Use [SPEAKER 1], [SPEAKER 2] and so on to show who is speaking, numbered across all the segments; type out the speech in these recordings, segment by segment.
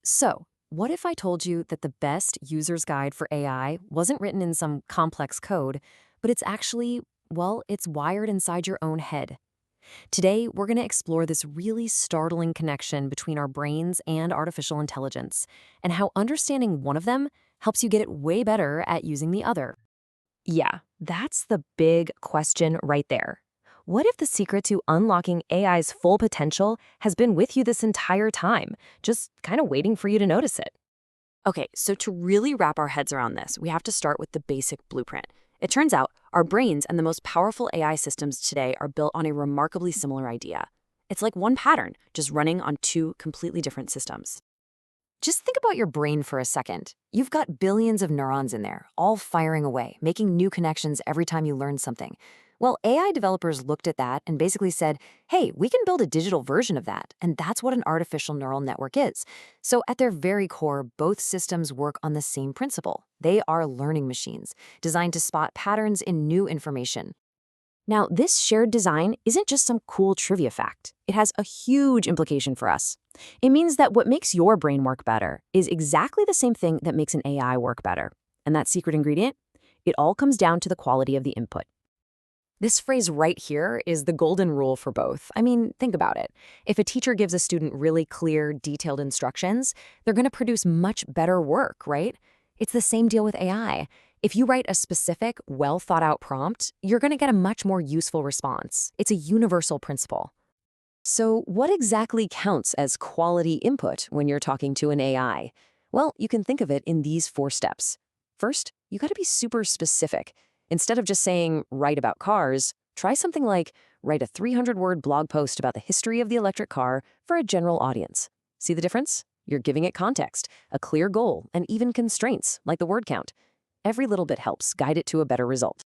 [SPEAKER 1] So, what if I told you that the best user's guide for AI wasn't written in some complex code, but it's actually, well, it's wired inside your own head? Today, we're going to explore this really startling connection between our brains and artificial intelligence, and how understanding one of them helps you get it way better at using the other.
[SPEAKER 2] Yeah, that's the big question right there. What if the secret to unlocking AI's full potential has been with you this entire time, just kind of waiting for you to notice it?
[SPEAKER 1] Okay, so to really wrap our heads around this, we have to start with the basic blueprint. It turns out our brains and the most powerful AI systems today are built on a remarkably similar idea. It's like one pattern, just running on two completely different systems. Just think about your brain for a second. You've got billions of neurons in there, all firing away, making new connections every time you learn something. Well, AI developers looked at that and basically said, hey, we can build a digital version of that, and that's what an artificial neural network is. So at their very core, both systems work on the same principle. They are learning machines, designed to spot patterns in new information. Now, this shared design isn't just some cool trivia fact. It has a huge implication for us. It means that what makes your brain work better is exactly the same thing that makes an AI work better. And that secret ingredient? It all comes down to the quality of the input. This phrase right here is the golden rule for both. I mean, think about it. If a teacher gives a student really clear, detailed instructions, they're going to produce much better work, right? It's the same deal with AI. If you write a specific, well thought out prompt, you're going to get a much more useful response. It's a universal principle. So, what exactly counts as quality input when you're talking to an AI? Well, you can think of it in these 4 steps. First, you got to be super specific. Instead of just saying, write about cars, try something like, write a 300-word blog post about the history of the electric car for a general audience. See the difference? You're giving it context, a clear goal, and even constraints, like the word count. Every little bit helps guide it to a better result.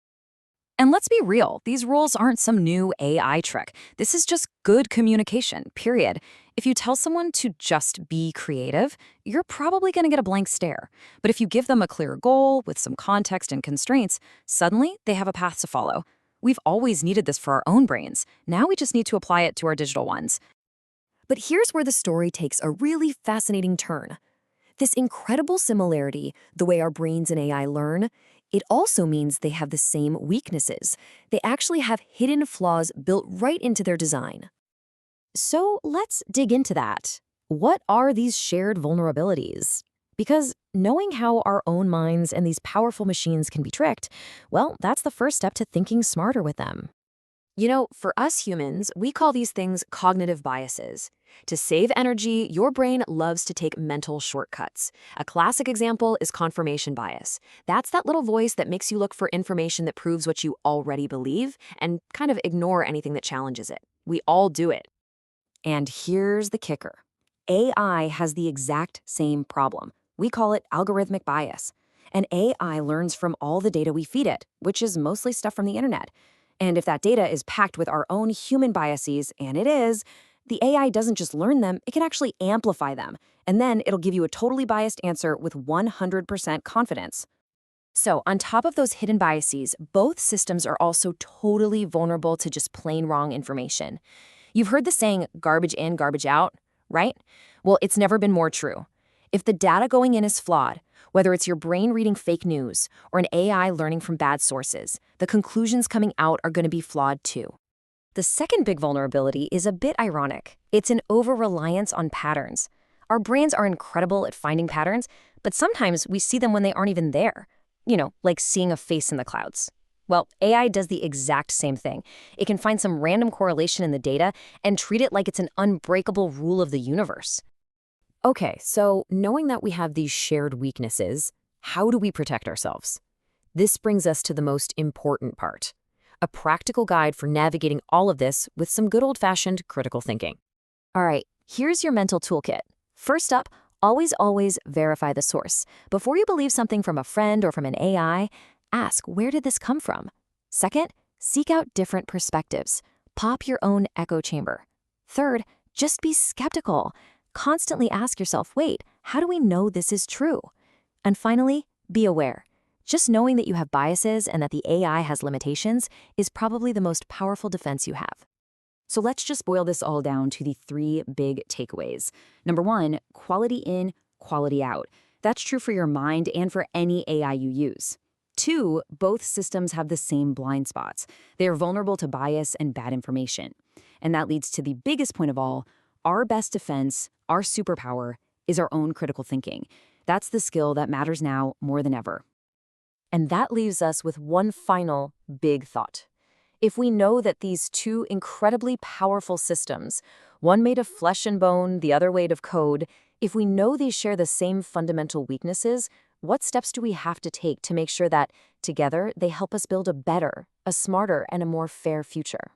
[SPEAKER 1] And let's be real, these rules aren't some new AI trick. This is just good communication, period. If you tell someone to just be creative, you're probably going to get a blank stare. But if you give them a clear goal with some context and constraints, suddenly they have a path to follow. We've always needed this for our own brains. Now we just need to apply it to our digital ones. But here's where the story takes a really fascinating turn. This incredible similarity, the way our brains and AI learn, it also means they have the same weaknesses. They actually have hidden flaws built right into their design. So let's dig into that. What are these shared vulnerabilities? Because knowing how our own minds and these powerful machines can be tricked, well, that's the first step to thinking smarter with them. For us humans, we call these things cognitive biases. To save energy, your brain loves to take mental shortcuts. A classic example is confirmation bias. That's that little voice that makes you look for information that proves what you already believe and kind of ignore anything that challenges it. We all do it. And here's the kicker. AI has the exact same problem. We call it algorithmic bias. And AI learns from all the data we feed it, which is mostly stuff from the internet. And if that data is packed with our own human biases, and it is, the AI doesn't just learn them, it can actually amplify them. And then it'll give you a totally biased answer with 100% confidence. So, on top of those hidden biases, both systems are also totally vulnerable to just plain wrong information. You've heard the saying, garbage in, garbage out, right? Well, it's never been more true. If the data going in is flawed, whether it's your brain reading fake news or an AI learning from bad sources, the conclusions coming out are going to be flawed too. The second big vulnerability is a bit ironic. It's an over-reliance on patterns. Our brains are incredible at finding patterns, but sometimes we see them when they aren't even there. Like seeing a face in the clouds. Well, AI does the exact same thing. It can find some random correlation in the data and treat it like it's an unbreakable rule of the universe. Okay, so knowing that we have these shared weaknesses, how do we protect ourselves? This brings us to the most important part, a practical guide for navigating all of this with some good old-fashioned critical thinking. All right, here's your mental toolkit. First up, always verify the source. Before you believe something from a friend or from an AI, ask, where did this come from? Second, seek out different perspectives. Pop your own echo chamber. Third, just be skeptical. Constantly ask yourself, wait, how do we know this is true? And finally, be aware. Just knowing that you have biases and that the AI has limitations is probably the most powerful defense you have. So let's just boil this all down to the three big takeaways. Number one, quality in, quality out. That's true for your mind and for any AI you use. Two, both systems have the same blind spots. They are vulnerable to bias and bad information. And that leads to the biggest point of all: our best defense, our superpower, is our own critical thinking. That's the skill that matters now more than ever.
[SPEAKER 2] And that leaves us with one final big thought. If we know that these two incredibly powerful systems, one made of flesh and bone, the other made of code, if we know they share the same fundamental weaknesses, what steps do we have to take to make sure that, together, they help us build a better, a smarter, and a more fair future?